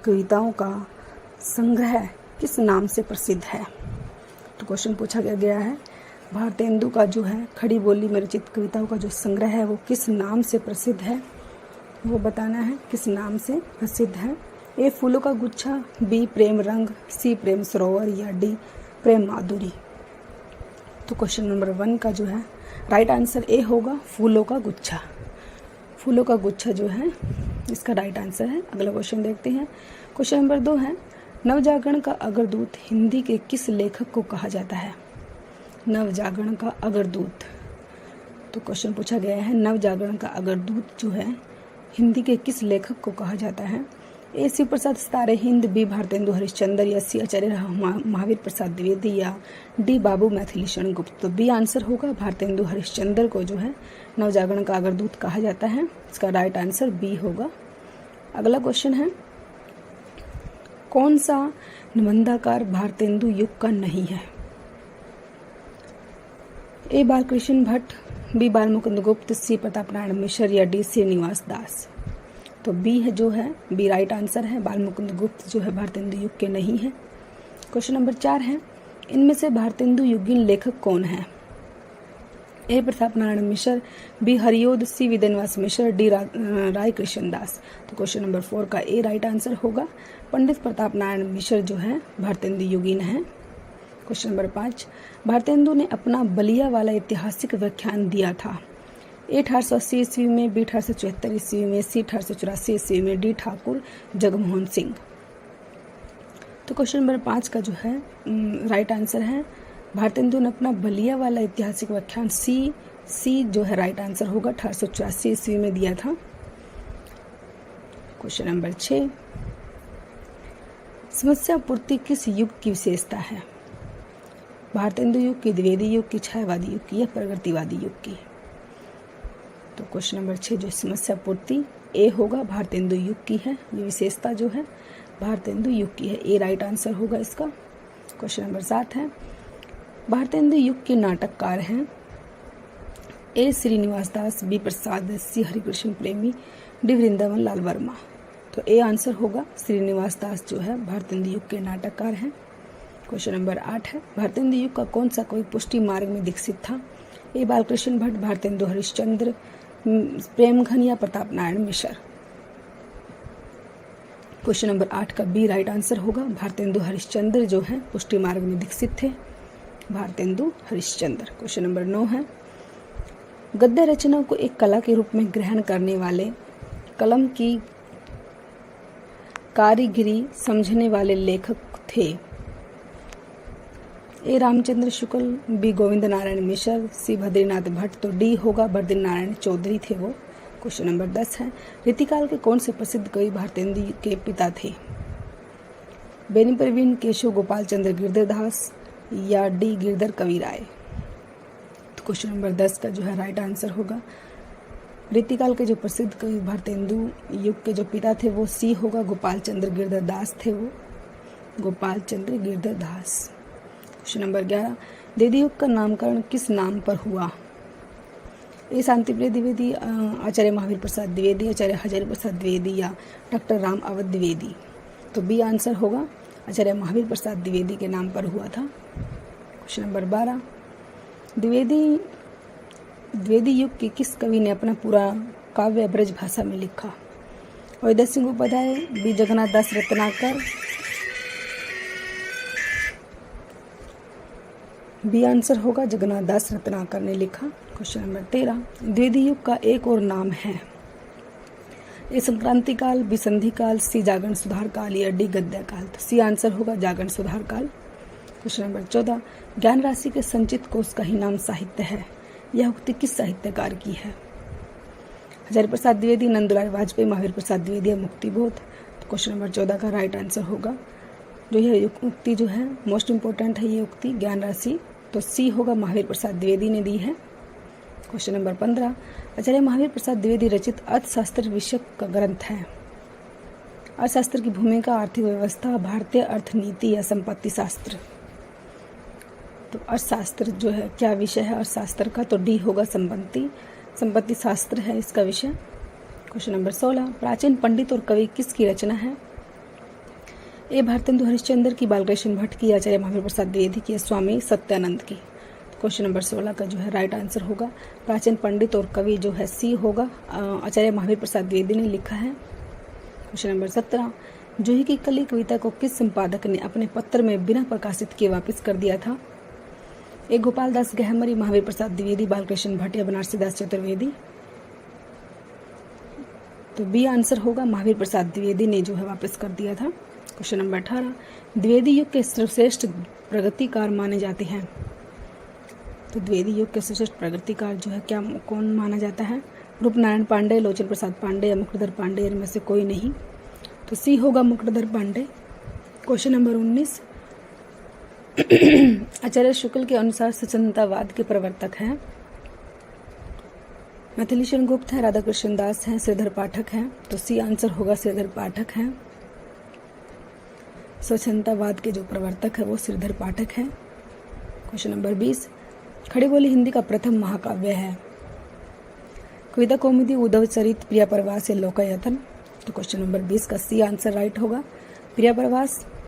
कविताओं का संग्रह किस नाम से प्रसिद्ध है? तो क्वेश्चन पूछा गया है भारतेंदु का जो है खड़ी बोली में रचित कविताओं का जो संग्रह है वो किस नाम से प्रसिद्ध है, वो बताना है किस नाम से प्रसिद्ध है। ए फूलों का गुच्छा, बी प्रेम रंग, सी प्रेम सरोवर या डी प्रेम माधुरी। तो क्वेश्चन नंबर 1 का जो है राइट आंसर ए होगा फूलों का गुच्छा। फूलों का गुच्छा जो है इसका राइट आंसर है। अगला क्वेश्चन देखते हैं। क्वेश्चन नंबर 2 है नवजागरण का अग्रदूत हिंदी के किस लेखक को कहा जाता है? नवजागरण का अग्रदूत। तो क्वेश्चन पूछा गया है नवजागरण का अग्रदूत जो है हिंदी के किस लेखक को कहा जाता है? ए शिव प्रसाद सितारे हिंद, बी भारतेंदु हरिश्चंद्र या सी आचार्य महावीर प्रसाद द्विवेदी या डी बाबू मैथिलीशरण गुप्त। तो बी आंसर होगा भारतेंदु हरिश्चंद्र को जो है नवजागरण का अग्रदूत कहा जाता है। इसका राइट आंसर बी होगा। अगला क्वेश्चन है कौन सा निबंधाकार भारतेंदु युग का नहीं है? ए बालकृष्ण भट्ट, बी बालमुकुंद गुप्त, सी प्रताप नारायण मिश्र या डी श्रीनिवास दास। तो बी है जो है बी राइट आंसर है। बालमुकुंद गुप्त जो है भारतेंदु युग के नहीं है। क्वेश्चन नंबर 4 है इनमें से भारतेंदु युगीन लेखक कौन है? ए प्रताप नारायण मिश्र, बी हरियोध, सी विद्यानिवास मिश्र, डी राय कृष्ण दास। तो क्वेश्चन नंबर 4 का ए राइट आंसर होगा। पंडित प्रताप नारायण मिश्र जो है भारतेंदु युगीन है। क्वेश्चन नंबर 5 भारतेंदु ने अपना बलिया वाला ऐतिहासिक व्याख्यान दिया था। ए 1880 ईस्वी में, बी 1874 ईस्वी में, सी 1884 ईस्वी में, डी ठाकुर जगमोहन सिंह। तो क्वेश्चन नंबर 5 का जो है राइट आंसर है भारतेंदु ने अपना बलिया वाला ऐतिहासिक व्याख्यान सी जो है राइट आंसर होगा 1884 ईस्वी में दिया था। क्वेश्चन नंबर 6 समस्या पूर्ति किस युग की विशेषता है? भारतेंदु युग की, द्विवेदी युग की, छायावादी युग की या प्रगतिवादी युग की? तो क्वेश्चन नंबर 6 जो समस्या पूर्ति ए होगा भारतेंदु युग की है। ये विशेषता जो है भारतेंदु युग की है। ए राइट आंसर होगा इसका। क्वेश्चन नंबर 7 है भारतेंदु युग के नाटककार हैं। ए श्रीनिवास दास, बी प्रसाद, सी हरिकृष्ण प्रेमी, डी वृंदावन लाल वर्मा। तो ए आंसर होगा श्रीनिवास दास जो है भारतेंदु युग के नाटककार हैं। क्वेश्चन नंबर 8 है भारतेंदु युग का कौन सा कवि पुष्टि मार्ग में दीक्षित था? ए बालकृष्ण भट्ट, भारतेंदु हरिश्चंद्र, प्रेमघन या प्रताप नारायण मिश्र। क्वेश्चन नंबर 8 का बी राइट आंसर होगा। भारतेंदु हरिश्चंद्र जो है पुष्टि मार्ग में दीक्षित थे। भारतेंदु हरिश्चंद्र। क्वेश्चन नंबर 9 है गद्य रचना को एक कला के रूप में ग्रहण करने वाले, कलम की कारीगिरी समझने वाले लेखक थे। ए रामचंद्र शुक्ल, बी गोविंद नारायण मिश्र, सी भद्रीनाथ भट्ट। तो डी होगा बद्री नारायण चौधरी थे वो। क्वेश्चन नंबर 10 है रीतिकाल के कौन से प्रसिद्ध कवि भारतेंदु के पिता थे? बेनी प्रवीण, केशव गोपाल चंद्र गिरधरदास या डी गिरधर कवि राय। तो क्वेश्चन नंबर 10 का जो है राइट आंसर होगा रीतिकाल के जो प्रसिद्ध कवि भारतेंदु युग के जो पिता थे वो सी होगा गोपाल चंद्र गिरधरदास थे वो। गोपाल चंद्र गिरधरदास। क्वेश्चन नंबर 11 द्विवेदी युग का नामकरण किस नाम पर हुआ? ए शांतिप्रिय द्विवेदी, आचार्य महावीर प्रसाद द्विवेदी, आचार्य हजारी प्रसाद द्विवेदी या डॉक्टर राम अवध द्विवेदी। तो बी आंसर होगा आचार्य महावीर प्रसाद द्विवेदी के नाम पर हुआ था। क्वेश्चन नंबर 12 द्विवेदी युग के किस कवि ने अपना पूरा काव्य ब्रज भाषा में लिखा? अयोध्या सिंह उपाध्याय, बी जगन्नाथ दास रत्नाकर, बी आंसर होगा जगन्नाथ दास रत्नाकर ने लिखा। क्वेश्चन नंबर 13 द्विवेदी युग का एक और नाम है। ए संक्रांति काल, बी संधि काल, सी जागरण सुधार काल या डी गद्य काल। तो सी आंसर होगा जागरण सुधार काल। क्वेश्चन नंबर 14 ज्ञान राशि के संचित कोश का ही नाम साहित्य है। यह उक्ति किस साहित्यकार की है? हजारी प्रसाद द्विवेदी, नंदलाल वाजपेयी, महावीर प्रसाद द्विवेदी या मुक्तिबोध। तो क्वेश्चन नंबर 14 का राइट आंसर होगा जो यह उक्ति जो है मोस्ट इंपॉर्टेंट है ये उक्ति ज्ञान राशि। तो सी होगा महावीर प्रसाद द्विवेदी ने दी है। क्वेश्चन नंबर 15 आचार्य महावीर प्रसाद द्विवेदी रचित अर्थशास्त्र विषय का ग्रंथ है। अर्थशास्त्र की भूमिका, आर्थिक व्यवस्था, भारतीय अर्थनीति या संपत्ति शास्त्र। तो अर्थशास्त्र जो है क्या विषय है अर्थशास्त्र का? तो डी होगा संपत्ति शास्त्र है इसका विषय। क्वेश्चन नंबर 16 प्राचीन पंडित और कवि किसकी रचना है? ए भारतेंदु हरिश्चंद्र की, बालकृष्ण भट्ट की, आचार्य महावीर प्रसाद द्विवेदी की, स्वामी सत्यानंद की। क्वेश्चन नंबर 16 का जो है राइट आंसर होगा प्राचीन पंडित और कवि जो है सी होगा, आचार्य महावीर प्रसाद द्विवेदी ने लिखा है। क्वेश्चन नंबर 17 जूही की कली कविता को किस संपादक ने अपने पत्र में बिना प्रकाशित किए वापस कर दिया था? ए गोपाल दास गहमरी, महावीर प्रसाद द्विवेदी, बालकृष्ण भट्ट या बनारसी दास चतुर्वेदी। तो बी आंसर होगा महावीर प्रसाद द्विवेदी ने जो है वापस कर दिया था। क्वेश्चन नंबर 18 द्विवेदी युग के सर्वश्रेष्ठ प्रगतिकार माने जाते हैं। तो द्विवेदी युग के सर्वश्रेष्ठ प्रगतिकार जो है क्या कौन माना जाता है? रूपनारायण पांडे, लोचन प्रसाद पांडे या मुकुटधर पांडे, इनमें से कोई नहीं। तो सी होगा मुकुटधर पांडे। क्वेश्चन नंबर 19 आचार्य शुक्ल के अनुसार सचेतनतावाद के प्रवर्तक हैं। मिथिलेशन गुप्त है, राधा कृष्ण दास हैं, श्रीधर पाठक हैं। तो सी आंसर होगा श्रीधर पाठक हैं। स्वच्छंदतावाद के जो प्रवर्तक है वो श्रीधर पाठक है। क्वेश्चन नंबर 20 खड़ी बोली हिंदी का प्रथम महाकाव्य है। कविता कौमुदी, उद्धव चरित, प्रिया प्रवास या लोकायतन। तो क्वेश्चन नंबर 20 का सी आंसर राइट होगा प्रिया प्रवास।